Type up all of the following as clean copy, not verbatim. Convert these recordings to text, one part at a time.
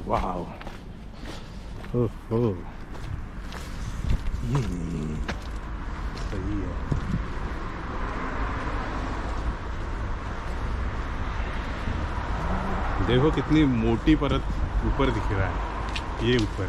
वाह, ओह ये सही है। देखो कितनी मोटी परत ऊपर दिख रहा है, ये ऊपर।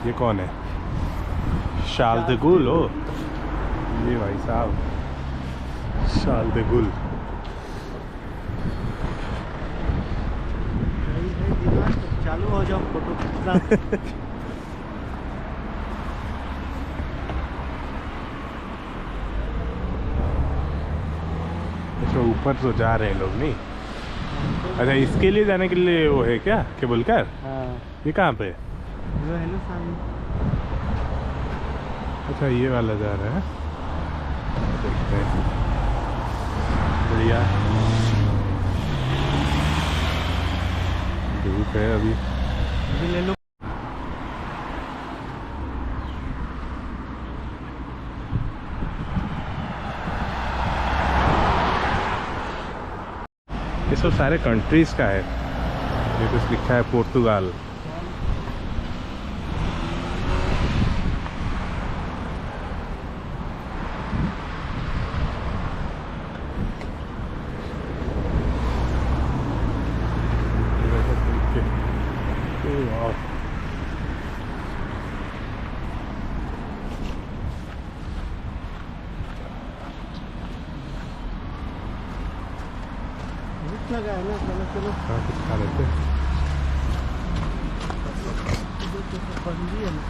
ये कौन है? शाल द गुल। ओ ये भाई साहब, शाल द गुल। चालू हो जाओ फोटो खींचना। अच्छा ऊपर तो जा रहे हैं लोग नहीं? अच्छा इसके लिए जाने के लिए वो है क्या, केबल कार? हाँ ये कहाँ पे? वो है ना सामने। अच्छा ये वाला जा रहा है, देखते हैं। बढ़िया धूप है अभी ले लो। ये सब सारे कंट्रीज का है। ये कुछ लिखा है पुर्तगाल। भूख लगा है ना, चलो चलो। हाँ कुछ खा लेते हैं। बंदी है ना।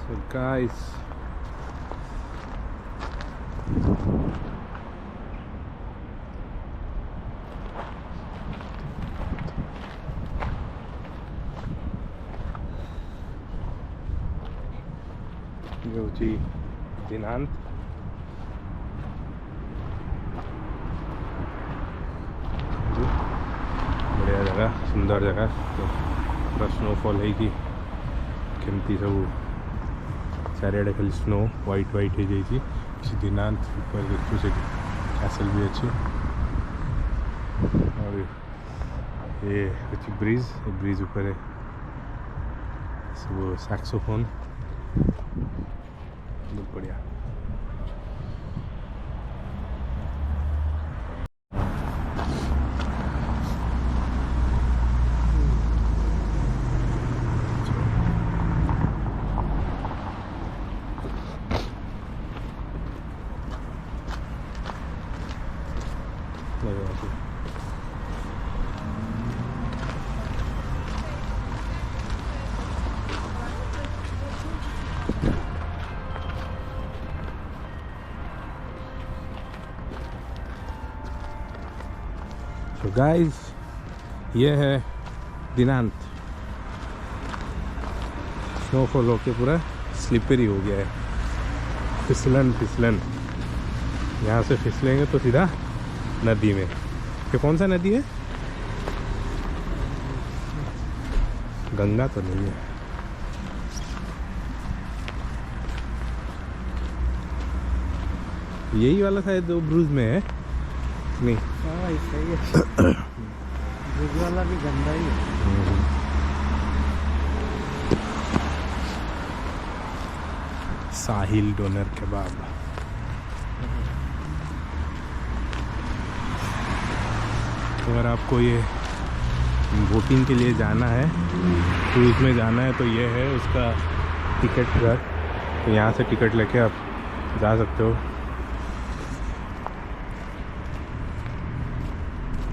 So guys, यो जी दिनांत। बढ़िया जगह, सुंदर जगह। तो पूरा स्नोफॉल है कि केमती सब चारिआडे खाली स्नो व्हाइट व्हाइट हो जाइए। दिनांत ऊपर देखु से कैसल भी अच्छी। और ये अच्छी ब्रिज, ब्रिज ऊपर है सब सैक्सोफोन, बहुत बढ़िया। तो गाइस ये है दिनांत। स्नोफॉल होके पूरा स्लिपरी हो गया है, फिसलन फिसलन। यहाँ से फिसलेंगे तो सीधा नदी में। ये कौन सा नदी है? गंगा तो नहीं है। यही वाला शायद दो ब्रूज में है। नहीं। हाँ भाई सही है। ब्रिज वाला भी गंदा ही है। साहिल डोनर कबाब। तो अगर आपको ये बोटिंग के लिए जाना है, क्रूज़ में जाना है, तो ये है उसका टिकट घर। तो यहाँ से टिकट लेके आप जा सकते हो।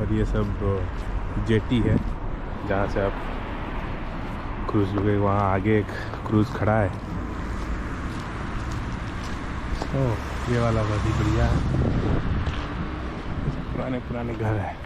और ये सब जेटी है जहाँ से आप क्रूज़ लोगे। वहाँ आगे एक क्रूज़ खड़ा है। ओह, ये वाला बहुत ही बढ़िया है। पुराने पुराने घर है।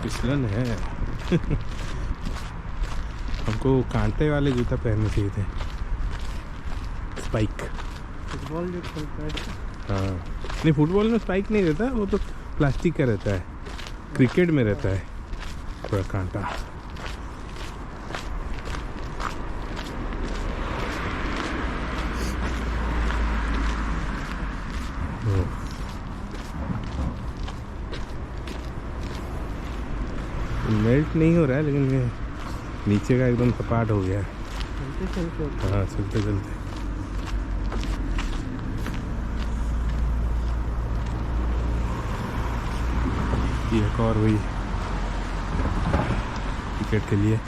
फिसलन है। हमको कांटे वाले जूता पहनने चाहिए थे, स्पाइक। फुटबॉल जो खेलता है। हाँ, नहीं फुटबॉल में स्पाइक नहीं रहता, वो तो प्लास्टिक का रहता है। क्रिकेट में रहता है थोड़ा कांटा। मेल्ट नहीं हो रहा है, लेकिन ये नीचे का एकदम सपाट हो गया है। चलते चलते। हाँ, चलते चलते। ये एक और वही टिकट के लिए। ये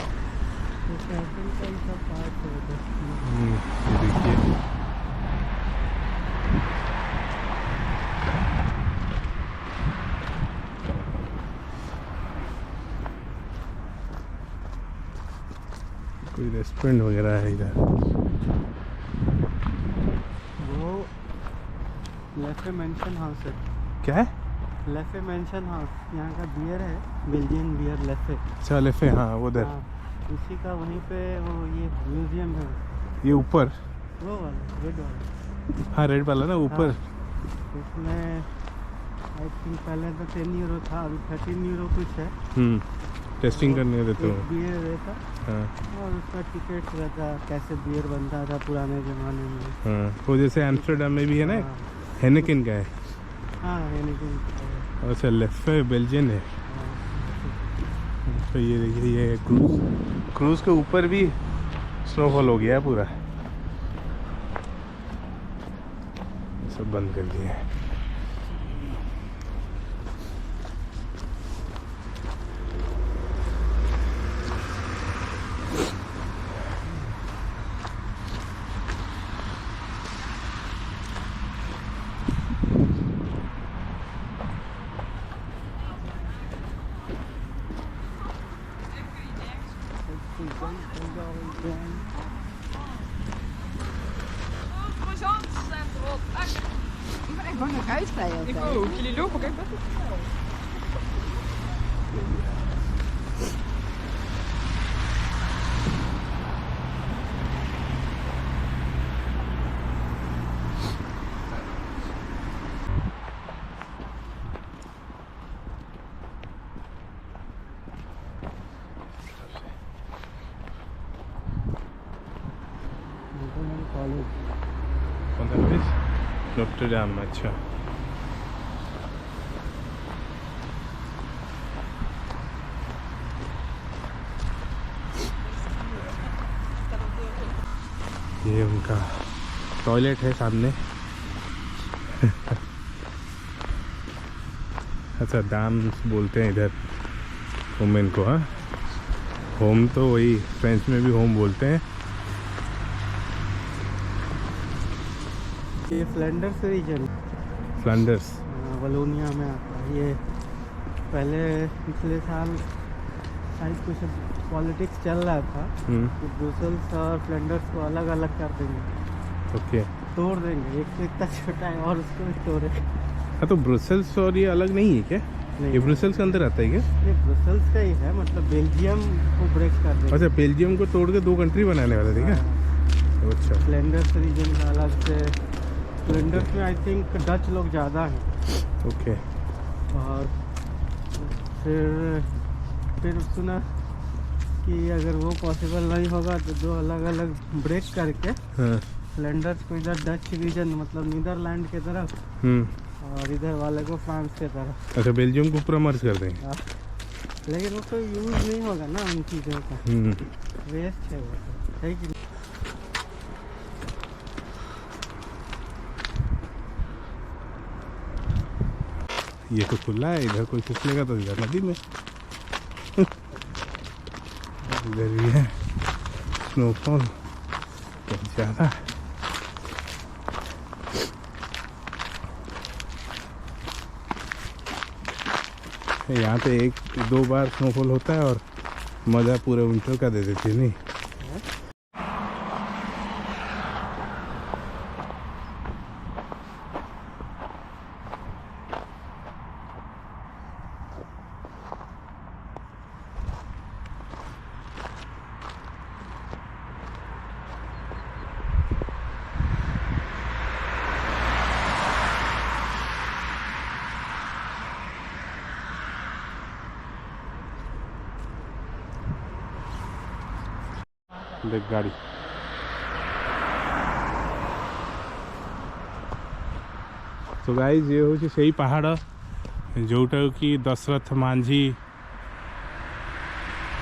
देखिए, कोई रेस्टोरेंट वगैरह है इधर। वो लेफे मेंशन हाउस है। क्या है? लेफे मेंशन हाउस यहाँ का बियर है, बेल्जियन बियर लेफे। अच्छा, लेफे, हाँ वो उधर। हाँ, उसी का वहीं पे वो ये म्यूजियम है। ये ऊपर, वो वाला रेड वाला। हाँ रेड वाला ना ऊपर। उसमें आई थिंक पहले तो 10 यूरो था, अभी 13 यूरो कुछ है। टेस्टिंग करने देते हो। बियर रहता हाँ और उसका टिकट रहता, कैसे बियर बनता था पुराने ज़माने में। हाँ, वो जैसे एम्स्टर्डम में भी है ना, हाँ, हेनेकिन का है। हाँ हेनेकिन। अच्छा, लेफे बेल्जियन है। तो ये देखिए, ये क्रूज़ के ऊपर भी स्नोफॉल हो गया है पूरा। सब बंद कर दिए हैं। Ik word nog uitvrij altijd. Ik ook. Jullie lopen ook echt best wel snel. College कौन सा कॉलेज? नोट्रेडाम। अच्छा, ये उनका टॉयलेट है सामने। अच्छा, दाम बोलते हैं इधर वुमेन को। हाँ, होम तो वही फ्रेंच में भी होम बोलते हैं। ये फ्लैंडर्स रीजन, फ्लैंडर्स वलोनिया में आता है ये। पहले पिछले साल शायद कुछ पॉलिटिक्स चल रहा था कि ब्रुसेल्स और फ्लैंडर्स को अलग अलग कर देंगे। ओके, तोड़ देंगे, एक तो इतना छोटा है और उसको भी तोड़ेंगे। हाँ, तो ब्रुसेल्स और ये अलग नहीं है क्या? नहीं, ये ब्रुसेल्स के अंदर आता है क्या? ये ब्रुसेल्स का ही है, मतलब बेल्जियम को ब्रेक कर देंगे। अच्छा, बेल्जियम को तोड़ के 2 कंट्री बनाने वाले थे क्या? अच्छा, फ्लैंडर्स रीजन का अलग से स्प्लेंडर्स में आई थिंक डच लोग ज़्यादा हैं। ओके। और फिर सुना कि अगर वो पॉसिबल नहीं होगा तो 2 अलग अलग ब्रेक करके हाँ। स्प्लेंडर्स को इधर डच रीजन मतलब नीदरलैंड की तरफ और इधर वाले को फ्रांस की तरफ। अच्छा, बेल्जियम को पूरा मर्ज कर देंगे। हाँ। लेकिन वो तो यूज़ नहीं होगा ना उन चीज़ों का, वेस्ट है वो तो, है कि नहीं? ये तो खुला है, इधर कोई फिसलेगा तो इधर नदी में। इधर भी है स्नोफॉल बहुत ज़्यादा। यहाँ पे 1-2 बार स्नोफॉल होता है और मज़ा पूरे विंटर का दे देती है। नहीं देख गाड़ी। तो गाइज ये हूँ से पहाड़ जोटा कि दशरथ मांझी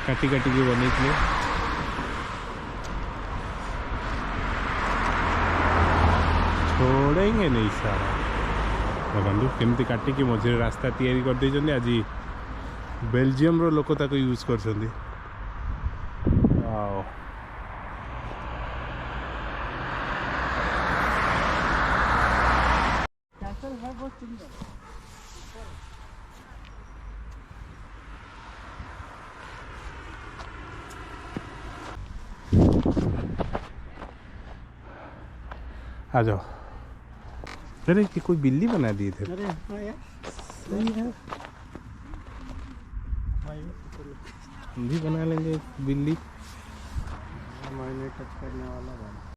काटी काटी के बने छोड़ेंगे नहीं सारा देखो केमती काटिकी मझे रास्ता तैयारी कर देइछन्ती। आज बेल्जियम रो लोक ताको यूज करछन्ती। वाओ कैसल है बहुत सुंदर। आ जाओ। अरे कि कोई बिल्ली बना दिए थे। अरे हाँ यार, सही है, हम भी बना लेंगे बिल्ली। मैंने टच करने वाला